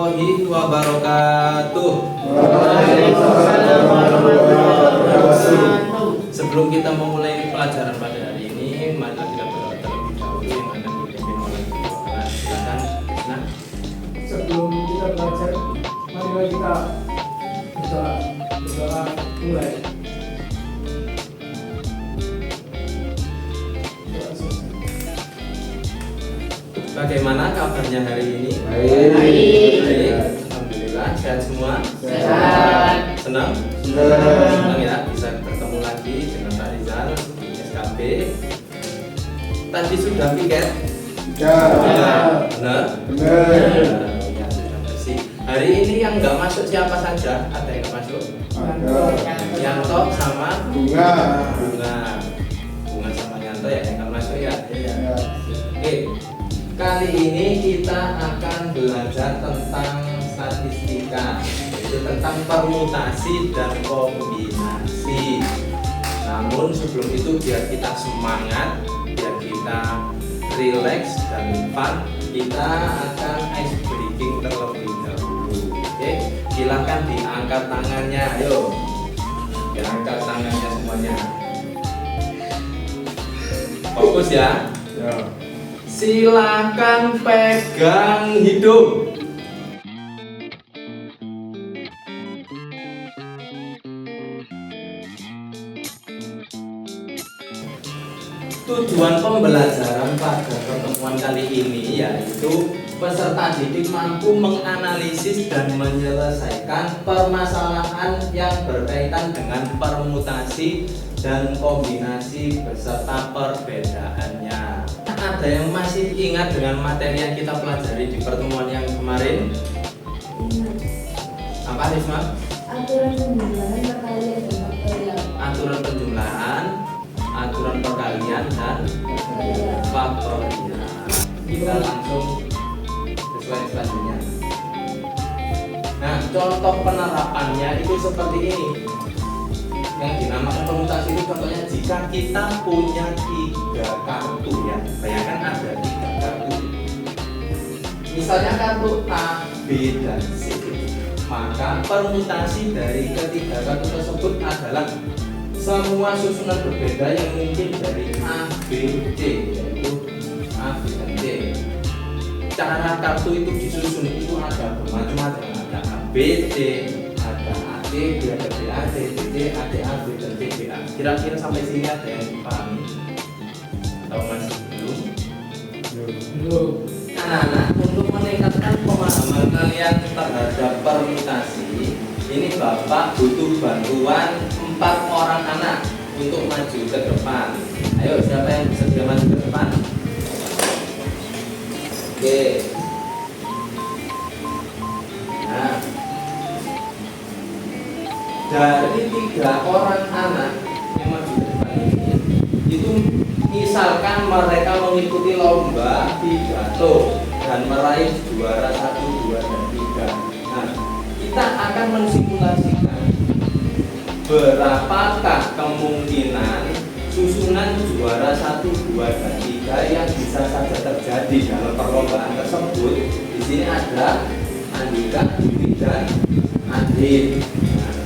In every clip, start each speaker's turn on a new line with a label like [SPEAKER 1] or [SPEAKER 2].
[SPEAKER 1] warahmatullahi wabarakatuh.
[SPEAKER 2] Waalaikumsalam warahmatullahi wabarakatuh.
[SPEAKER 1] Sebelum kita memulai pelajaran pada hari ini, marilah kita berdoa terlebih dahulu yang akan dipimpin oleh Bapak. Silakan. Nah,
[SPEAKER 2] Sebelum kita belajar, marilah kita berdoa mulai.
[SPEAKER 1] bagaimana kabarnya hari ini?
[SPEAKER 2] Baik.
[SPEAKER 1] Alhamdulillah, sehat semua.
[SPEAKER 2] Sehat.
[SPEAKER 1] Senang?
[SPEAKER 2] Senang.
[SPEAKER 1] Senang ya, bisa bertemu lagi dengan Pak Rizal di SKB. Tadi sudah piket? Benar?
[SPEAKER 2] Benar.
[SPEAKER 1] Ya, sudah bersih. Hari ini yang nggak masuk siapa saja? Ada yang nggak masuk? Yanto sama
[SPEAKER 2] Bunga.
[SPEAKER 1] Bunga sama Yanto ya yang nggak masuk ya? Oke, kali ini kita akan belajar tentang statistika, yaitu tentang permutasi dan kombinasi. Namun sebelum itu biar kita semangat, biar kita relax dan fun, kita akan ice breaking terlebih dahulu. Oke, silakan diangkat tangannya, ayo. Diangkat tangannya semuanya. Fokus ya. Silakan pegang hidung. Tujuan pembelajaran pada pertemuan kali ini yaitu peserta didik mampu menganalisis dan menyelesaikan permasalahan yang berkaitan dengan permutasi dan kombinasi beserta perbedaannya. Ada yang masih ingat dengan materi yang kita pelajari di pertemuan yang kemarin? Apa, Risma?
[SPEAKER 3] Aturan penjumlahan perkalian dan faktorial.
[SPEAKER 1] Aturan penjumlahan, aturan perkalian dan faktorial. Kita langsung ke slide selanjutnya. Nah, contoh penerapannya itu seperti ini. Yang dinamakan permutasi itu contohnya jika kita punya 3 kartu ya. Bayangkan ada 3 kartu. Misalnya kartu A, B, dan C. Maka permutasi dari ketiga kartu tersebut adalah semua susunan berbeda yang mungkin dari A, B, C, yaitu A, B, dan C. Cara kartu itu disusun itu ada bermacam-macam, ada A, B, C, ada A, C, ada B, A, C, B, C, A, C, A, B, dan C, B, A. Kira-kira sampai sini ada yang dipahami? Atau masih belum?
[SPEAKER 2] Belum.
[SPEAKER 1] Anak-anak, untuk meningkatkan pemahaman kalian terhadap permutasi, ini Bapak butuh bantuan 4 orang anak untuk maju ke depan. Ayo, siapa yang bisa maju ke depan? Oke. Nah, dari 3 orang anak yang maju ke depan ini, itu misalkan mereka mengikuti lomba pidato dan meraih juara 1, 2, dan 3. Nah, kita akan mensimulasikan berapakah kemungkinan susunan juara 1, 2, dan 3 yang bisa saja terjadi dalam perlombaan tersebut. Di sini ada Andika, Dwi, dan Adit. Nah,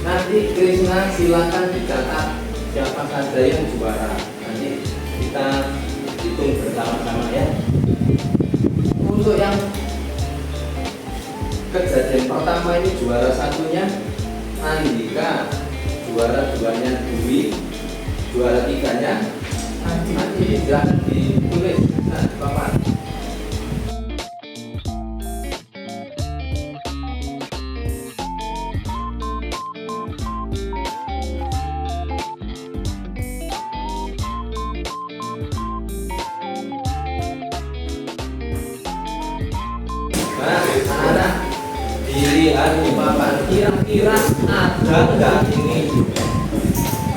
[SPEAKER 1] nanti Krisna silakan dicatat siapa saja yang juara. Nanti kita hitung bersama-sama ya. Untuk yang kejadian pertama ini juara 1-nya Andika, juara 2-nya Dwi, juara 3-nya Adit. Jangan ditulis, nah, Bapak. Nah, anak dilihat di papan, kira-kira ada nggak ini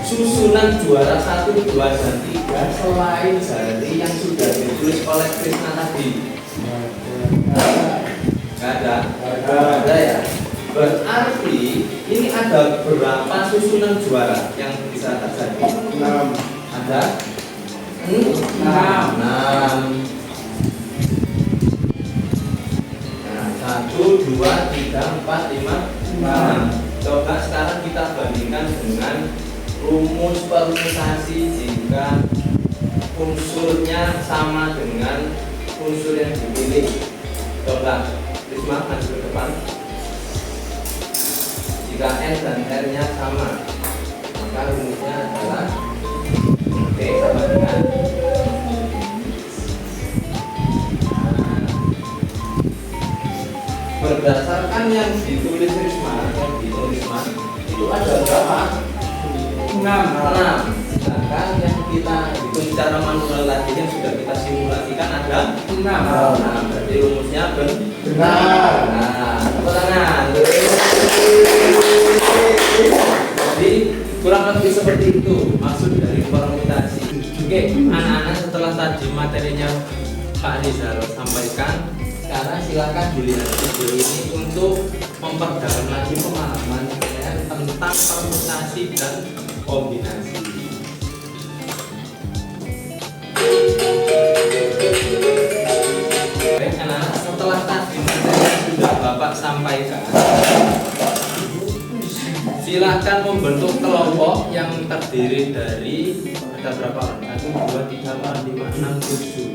[SPEAKER 1] susunan juara 1, 2, dan 3 selain dari yang sudah ditulis oleh Krisna tadi? Nggak ada? Nggak ada ya? Berarti ini ada berapa susunan juara yang bisa terjadi?
[SPEAKER 2] 6.
[SPEAKER 1] Ada? 6. 6. Nah, 1, 2, 3, 4, 5, 6. Coba sekarang kita bandingkan dengan rumus permutasi jika unsurnya sama dengan unsur yang dipilih. Coba Risma maju ke depan. Jika N dan R nya sama, maka rumusnya adalah T sama dengan berdasarkan yang ditulis Risma, itu ada berapa?
[SPEAKER 2] 6.
[SPEAKER 1] 6. Sedangkan yang kita hitung secara manual tadi yang sudah kita simulasikan ada 6. Berarti rumusnya benar. Nah, tepuk tangan. Jadi kurang lebih seperti itu maksud dari permutasi. Oke, anak-anak setelah tadi materinya Pak Rizal sampaikan, sekarang silakan dilihat video ini untuk memperdalam lagi pemahaman kalian tentang permutasi dan kombinasi. Oke, anak-anak setelah tadi materi yang sudah Bapak sampaikan, silakan membentuk kelompok yang terdiri dari ada berapa orang? 1, 2, 3, 4, 5, 6, 7.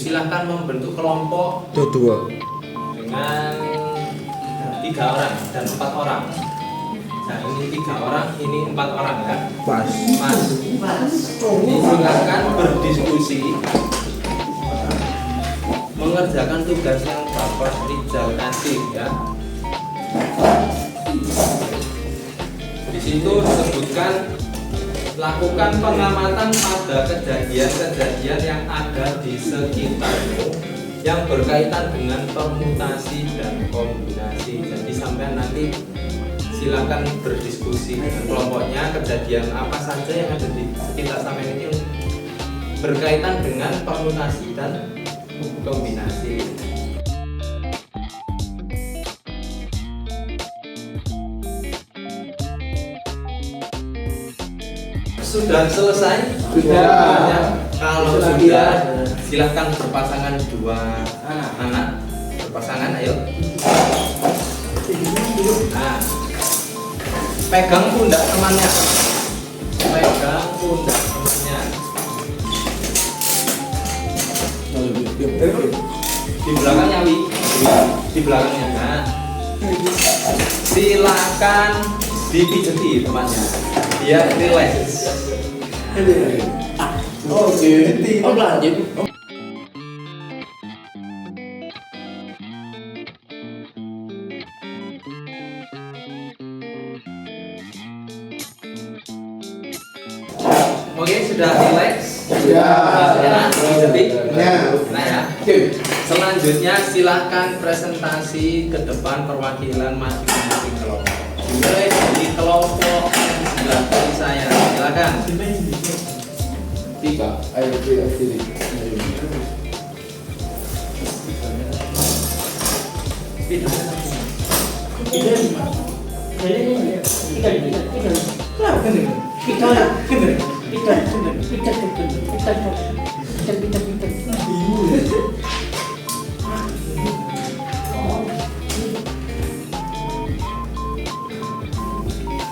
[SPEAKER 1] Silakan membentuk kelompok dengan 3 orang dan 4 orang. Nah, ini 3 orang, ini 4 orang ya. Pas. Ini silakan berdiskusi, mengerjakan tugas yang Bapak Rizal kasih ya. Di situ disebutkan lakukan pengamatan pada kejadian-kejadian yang ada di sekitarmu yang berkaitan dengan permutasi dan kombinasi. Jadi sampai nanti silakan berdiskusi dengan kelompoknya kejadian apa saja yang ada di sekitar sampai ini yang berkaitan dengan permutasi dan kombinasi. Sudah selesai?
[SPEAKER 2] Sudah.
[SPEAKER 1] Ya. Kalau sudah, silahkan berpasangan 2 anak. Berpasangan, ayo. Nah, pegang pundak temannya. Pegang pundak temannya. Di belakangnya, Wi. Di belakangnya. Nah, silakan dipijeti temannya. Biar relax.
[SPEAKER 2] Oke.
[SPEAKER 4] lanjut.
[SPEAKER 1] Oke, sudah relax?
[SPEAKER 2] Sudah.
[SPEAKER 1] Enak? Dipijeti?
[SPEAKER 2] Ya.
[SPEAKER 1] Nah ya. Selanjutnya silahkan presentasi ke depan perwakilan masing-masing kelompok. Mulai dari kelompok yang sebelah kiri saya. Silakan.
[SPEAKER 2] 3. Ayo pilih.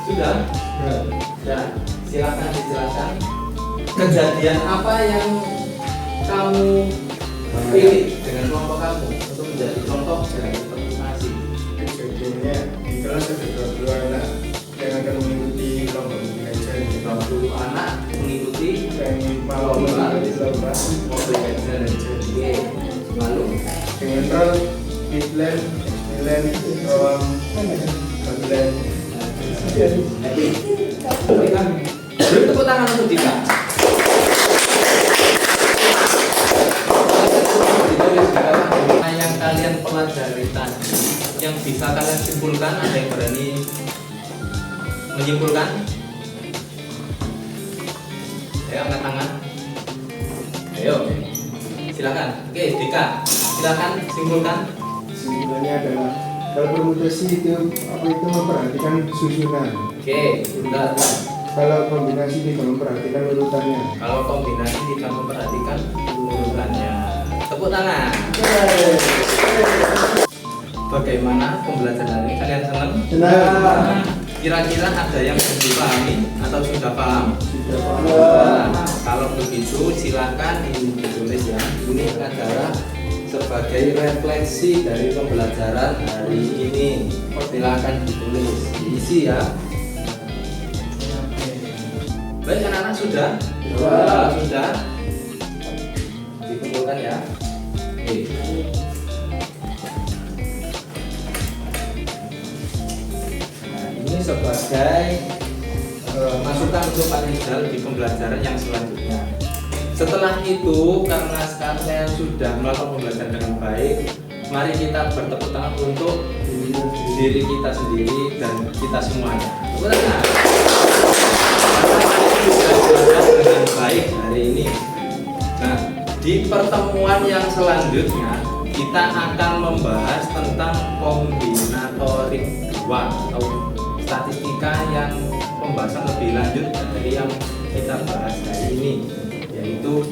[SPEAKER 1] Sudah? Ya, silakan dijelaskan kejadian apa yang kamu pilih dengan kelompok kamu untuk menjadi contoh dari permutasi.
[SPEAKER 2] Kejadiannya di kelas ada 20 anak yang akan mengikuti lomba belajar ini.
[SPEAKER 1] 20 anak mengikuti
[SPEAKER 2] Yang mau mengikuti lomba
[SPEAKER 1] belajar. Oke, lalu
[SPEAKER 2] dengan role Midland, Midland, Rawang, Midland.
[SPEAKER 1] beri tepuk tangan untuk Dika. Nah, yang kalian pelajari tadi, yang bisa kalian simpulkan, ada yang berani menyimpulkan? Ayo angkat tangan. Ayo, silakan. Oke, Dika, silakan simpulkan.
[SPEAKER 2] Kesimpulannya adalah kalau permutasi itu memperhatikan susunan.
[SPEAKER 1] Oke, sudah.
[SPEAKER 2] Kalau kombinasi tidak memperhatikan urutannya.
[SPEAKER 1] Kalau kombinasi tidak memperhatikan urutannya. Tepuk tangan. bagaimana pembelajaran ini? Kalian senang?
[SPEAKER 2] Senang.
[SPEAKER 1] Kira-kira ada yang belum dipahami atau sudah paham?
[SPEAKER 2] Sudah paham.
[SPEAKER 1] Nah, kalau begitu silakan ditulis ya. Ini adalah sebagai refleksi dari pembelajaran hari ini. Silakan ditulis, diisi ya. Baik, anak-anak sudah? Sudah. Dikumpulkan ya. Oke. Nah, ini sebagai masukan untuk Pak Rizal di pembelajaran yang selanjutnya. Setelah itu, karena sekarang saya sudah melakukan pembelajaran dengan baik, mari kita bertepuk tangan untuk diri kita sendiri dan kita semuanya. Tepuk tangan. Karena Pak Rizal sudah belajar dengan baik hari ini. Nah, di pertemuan yang selanjutnya kita akan membahas tentang kombinatorik 2 atau statistika yang pembahasan lebih lanjut dari yang kita bahas hari ini, yaitu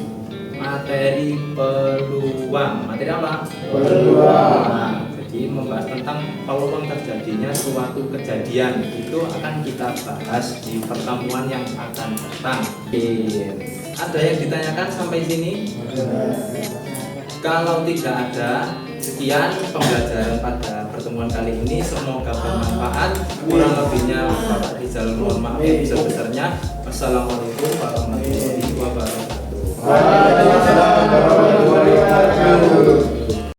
[SPEAKER 1] materi peluang. Materi apa?
[SPEAKER 2] Peluang.
[SPEAKER 1] Nah, jadi membahas tentang peluang terjadinya suatu kejadian itu akan kita bahas di pertemuan yang akan datang. Ada yang ditanyakan sampai sini? Kalau tidak ada, sekian pembelajaran pada pertemuan kali ini. Semoga bermanfaat. Kurang lebihnya Bapak Rizal mohon maaf yang sebesarnya. Wassalamualaikum warahmatullahi wabarakatuh.
[SPEAKER 2] Waalaikumsalam warahmatullahi wabarakatuh.